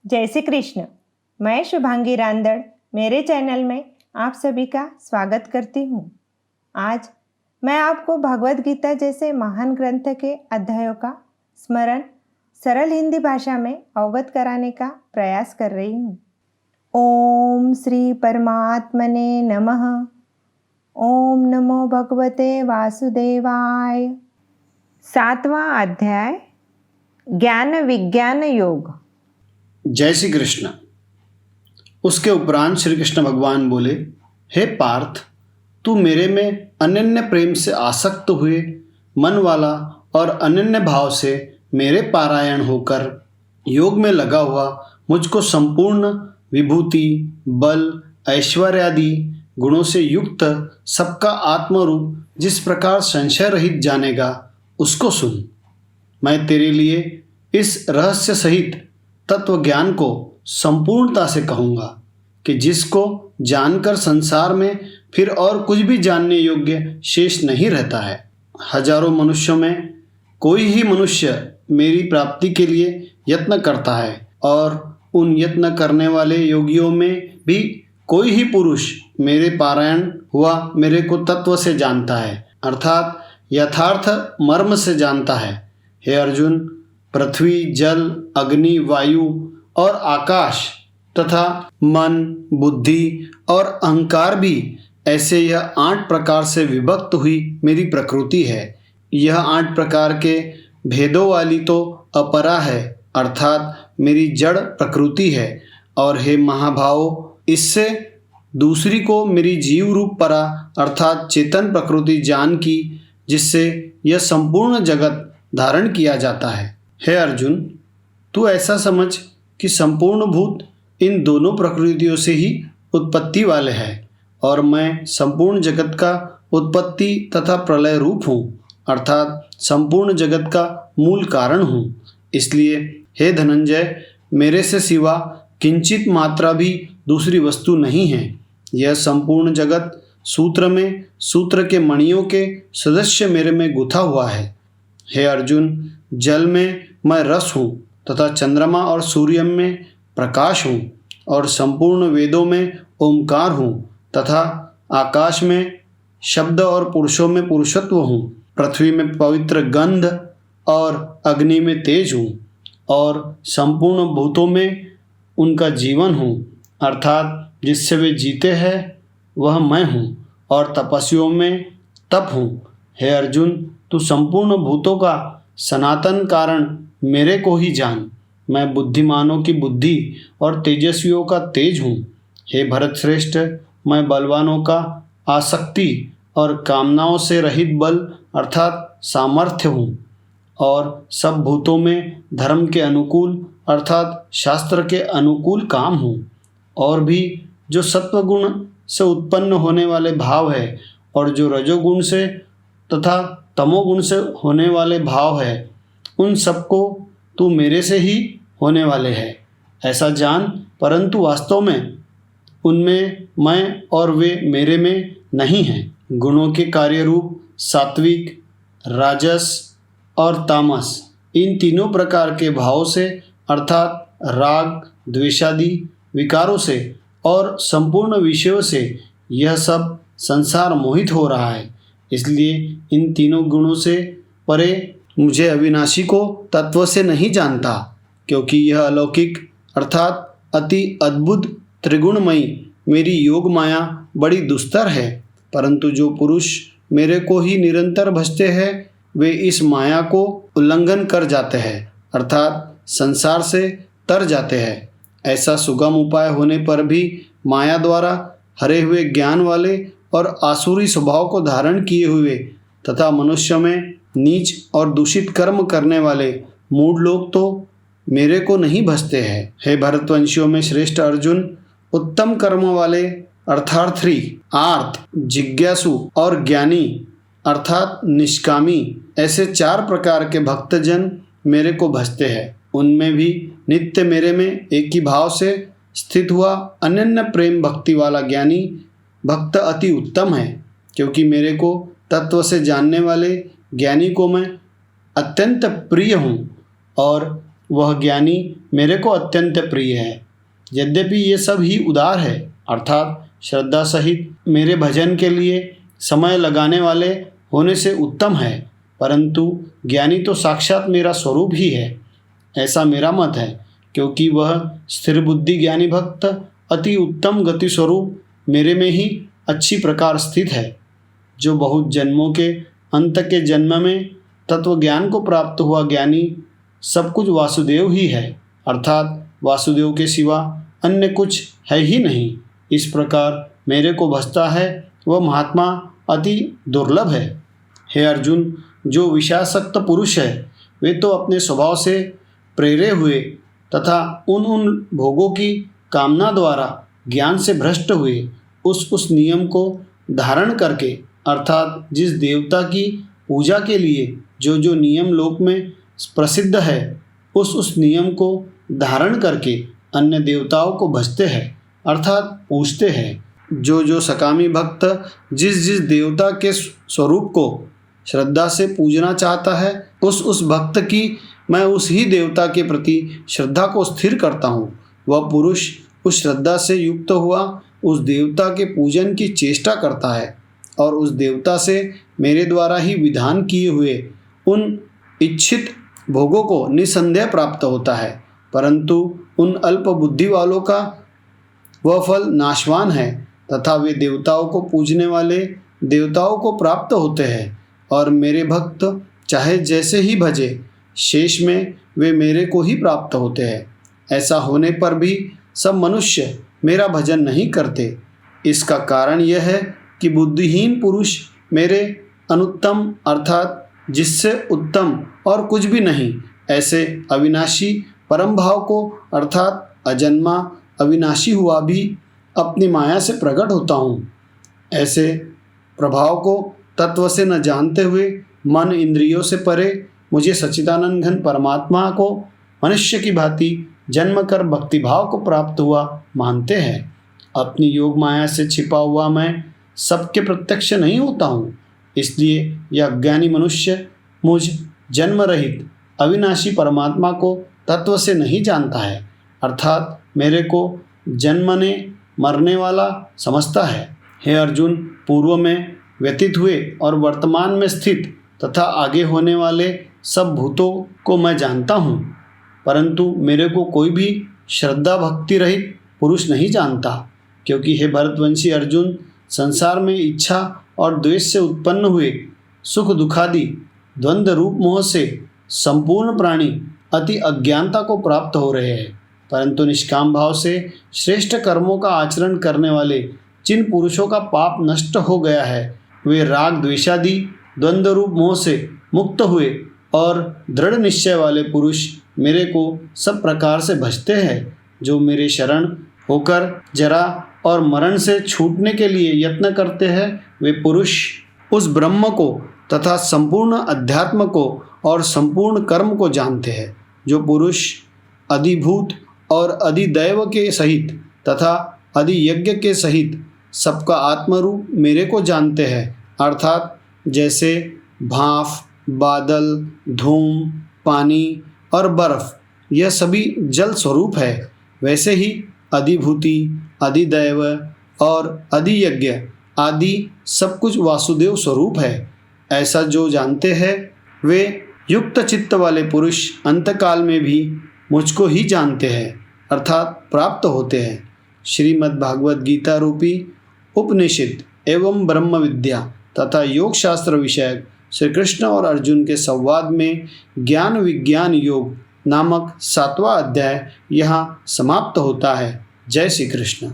जय श्री कृष्ण। मैं शुभांगी रांदड़ मेरे चैनल में आप सभी का स्वागत करती हूँ। आज मैं आपको भगवद गीता जैसे महान ग्रंथ के अध्यायों का स्मरण सरल हिंदी भाषा में अवगत कराने का प्रयास कर रही हूँ। ओम श्री परमात्मने नमः। ओम नमो भगवते वासुदेवाय। 7वां अध्याय ज्ञान विज्ञान योग। जय श्री कृष्ण। उसके उपरांत श्री कृष्ण भगवान बोले, हे पार्थ, तू मेरे में अनन्य प्रेम से आसक्त हुए मन वाला और अनन्य भाव से मेरे पारायण होकर योग में लगा हुआ मुझको संपूर्ण विभूति, बल, ऐश्वर्य आदि गुणों से युक्त सबका आत्मरूप जिस प्रकार संशय रहित जानेगा, उसको सुन। मैं तेरे लिए इस रहस्य सहित तत्व ज्ञान को संपूर्णता से कहूँगा कि जिसको जानकर संसार में फिर और कुछ भी जानने योग्य शेष नहीं रहता है। हजारों मनुष्यों में कोई ही मनुष्य मेरी प्राप्ति के लिए यत्न करता है और उन यत्न करने वाले योगियों में भी कोई ही पुरुष मेरे पारायण हुआ मेरे को तत्व से जानता है, अर्थात यथार्थ मर्म से जानता है। हे अर्जुन, पृथ्वी, जल, अग्नि, वायु और आकाश तथा मन, बुद्धि और अहंकार भी ऐसे यह 8 प्रकार से विभक्त हुई मेरी प्रकृति है। यह 8 प्रकार के भेदों वाली तो अपरा है, अर्थात मेरी जड़ प्रकृति है। और हे महाभावों, इससे दूसरी को मेरी जीव रूप परा अर्थात चेतन प्रकृति जान की, जिससे यह संपूर्ण जगत धारण किया जाता है। हे अर्जुन, तू ऐसा समझ कि संपूर्ण भूत इन दोनों प्रकृतियों से ही उत्पत्ति वाले हैं और मैं संपूर्ण जगत का उत्पत्ति तथा प्रलय रूप हूँ, अर्थात संपूर्ण जगत का मूल कारण हूँ। इसलिए हे धनंजय, मेरे से सिवा किंचित मात्रा भी दूसरी वस्तु नहीं है। यह संपूर्ण जगत सूत्र में सूत्र के मणियों के सदस्य मेरे में गुथा हुआ है। हे अर्जुन, जल में मैं रस हूँ तथा चंद्रमा और सूर्य में प्रकाश हूँ और संपूर्ण वेदों में ओंकार हूँ तथा आकाश में शब्द और पुरुषों में पुरुषत्व हूँ। पृथ्वी में पवित्र गंध और अग्नि में तेज हूँ और संपूर्ण भूतों में उनका जीवन हूँ, अर्थात जिससे वे जीते हैं वह मैं हूँ और तपस्वियों में तप हूँ। हे अर्जुन, तू संपूर्ण भूतों का सनातन कारण मेरे को ही जान। मैं बुद्धिमानों की बुद्धि और तेजस्वियों का तेज हूँ। हे भरत श्रेष्ठ, मैं बलवानों का आसक्ति और कामनाओं से रहित बल अर्थात सामर्थ्य हूँ और सब भूतों में धर्म के अनुकूल अर्थात शास्त्र के अनुकूल काम हूँ। और भी जो सत्वगुण से उत्पन्न होने वाले भाव है और जो रजोगुण से तथा तमोगुण से होने वाले भाव है, उन सबको तू मेरे से ही होने वाले है ऐसा जान, परंतु वास्तव में उनमें मैं और वे मेरे में नहीं हैं। गुणों के कार्य रूप सात्विक, राजस और तामस, इन तीनों प्रकार के भावों से अर्थात राग, द्वेषादि विकारों से और संपूर्ण विषयों से यह सब संसार मोहित हो रहा है। इसलिए इन तीनों गुणों से परे मुझे अविनाशी को तत्व से नहीं जानता, क्योंकि यह अलौकिक अर्थात अति अद्भुत त्रिगुणमयी मेरी योग माया बड़ी दुस्तर है। परंतु जो पुरुष मेरे को ही निरंतर भजते हैं, वे इस माया को उल्लंघन कर जाते हैं, अर्थात संसार से तर जाते हैं। ऐसा सुगम उपाय होने पर भी माया द्वारा हरे हुए ज्ञान वाले और आसुरी स्वभाव को धारण किए हुए तथा मनुष्य में नीच और दूषित कर्म करने वाले मूढ़ लोग तो मेरे को नहीं भजते हैं। हे भरतवंशियों में श्रेष्ठ अर्जुन, उत्तम कर्म वाले अर्थार्थी, आर्त, जिज्ञासु और ज्ञानी अर्थात निष्कामी, ऐसे 4 प्रकार के भक्तजन मेरे को भजते हैं। उनमें भी नित्य मेरे में एक ही भाव से स्थित हुआ अनन्य प्रेम भक्ति वाला ज्ञानी भक्त अति उत्तम है, क्योंकि मेरे को तत्व से जानने वाले ज्ञानी को मैं अत्यंत प्रिय हूँ और वह ज्ञानी मेरे को अत्यंत प्रिय है। यद्यपि ये सब ही उदार है, अर्थात श्रद्धा सहित मेरे भजन के लिए समय लगाने वाले होने से उत्तम है, परंतु ज्ञानी तो साक्षात मेरा स्वरूप ही है, ऐसा मेरा मत है। क्योंकि वह स्थिर बुद्धि ज्ञानी भक्त अति उत्तम गति स्वरूप मेरे में ही अच्छी प्रकार स्थित है। जो बहुत जन्मों के अंत के जन्म में तत्व ज्ञान को प्राप्त हुआ ज्ञानी सब कुछ वासुदेव ही है, अर्थात वासुदेव के सिवा अन्य कुछ है ही नहीं। इस प्रकार मेरे को भजता है वह महात्मा अति दुर्लभ है। हे अर्जुन, जो विषयासक्त पुरुष है वे तो अपने स्वभाव से प्रेरे हुए तथा उन भोगों की कामना द्वारा ज्ञान से भ्रष्ट हुए उस नियम को धारण करके, अर्थात जिस देवता की पूजा के लिए जो नियम लोक में प्रसिद्ध है उस नियम को धारण करके अन्य देवताओं को भजते हैं, अर्थात पूजते हैं। जो सकामी भक्त जिस देवता के स्वरूप को श्रद्धा से पूजना चाहता है उस भक्त की मैं उस ही देवता के प्रति श्रद्धा को स्थिर करता हूँ। वह पुरुष उस श्रद्धा से युक्त हुआ उस देवता के पूजन की चेष्टा करता है और उस देवता से मेरे द्वारा ही विधान किए हुए उन इच्छित भोगों को निसंदेह प्राप्त होता है, परंतु उन अल्प बुद्धि वालों का वह फल नाशवान है तथा वे देवताओं को पूजने वाले देवताओं को प्राप्त होते हैं और मेरे भक्त चाहे जैसे ही भजे शेष में वे मेरे को ही प्राप्त होते हैं। ऐसा होने पर भी सब मनुष्य मेरा भजन नहीं करते। इसका कारण यह है कि बुद्धिहीन पुरुष मेरे अनुत्तम अर्थात जिससे उत्तम और कुछ भी नहीं ऐसे अविनाशी परम भाव को अर्थात अजन्मा अविनाशी हुआ भी अपनी माया से प्रकट होता हूँ। ऐसे प्रभाव को तत्व से न जानते हुए मन इंद्रियों से परे मुझे सच्चिदानंद घन परमात्मा को मनुष्य की भांति जन्म कर भक्तिभाव को प्राप्त हुआ मानते हैं। अपनी योग माया से छिपा हुआ मैं सबके प्रत्यक्ष नहीं होता हूँ, इसलिए यह अज्ञानी मनुष्य मुझ जन्म रहित अविनाशी परमात्मा को तत्व से नहीं जानता है, अर्थात मेरे को जन्मने मरने वाला समझता है। हे अर्जुन, पूर्व में व्यतीत हुए और वर्तमान में स्थित तथा आगे होने वाले सब भूतों को मैं जानता हूँ, परंतु मेरे को कोई भी श्रद्धा भक्ति रहित पुरुष नहीं जानता। क्योंकि हे भरतवंशी अर्जुन, संसार में इच्छा और द्वेष से उत्पन्न हुए सुख दुखादि द्वंद्व रूप मोह से संपूर्ण प्राणी अति अज्ञानता को प्राप्त हो रहे हैं, परंतु निष्काम भाव से श्रेष्ठ कर्मों का आचरण करने वाले जिन पुरुषों का पाप नष्ट हो गया है वे राग द्वेषादि द्वंद्व रूप मोह से मुक्त हुए और दृढ़ निश्चय वाले पुरुष मेरे को सब प्रकार से भजते हैं। जो मेरे शरण होकर जरा और मरण से छूटने के लिए यत्न करते हैं वे पुरुष उस ब्रह्म को तथा संपूर्ण अध्यात्म को और संपूर्ण कर्म को जानते हैं। जो पुरुष अधिभूत और अधिदैव के सहित तथा अधियज्ञ के सहित सबका आत्मरूप मेरे को जानते हैं, अर्थात जैसे भाप, बादल, धूम, पानी और बर्फ यह सभी जल स्वरूप है, वैसे ही अधिभूति, अधिदैव और अधियज्ञ आदि सब कुछ वासुदेव स्वरूप है। ऐसा जो जानते हैं वे युक्त चित्त वाले पुरुष अंतकाल में भी मुझको ही जानते हैं, अर्थात प्राप्त होते हैं। श्रीमद् भागवत गीता रूपी उपनिषद एवं ब्रह्म विद्या तथा योग शास्त्र विषयक श्री कृष्ण और अर्जुन के संवाद में ज्ञान विज्ञान योग नामक 7वां अध्याय यहाँ समाप्त होता है। जय श्री कृष्ण।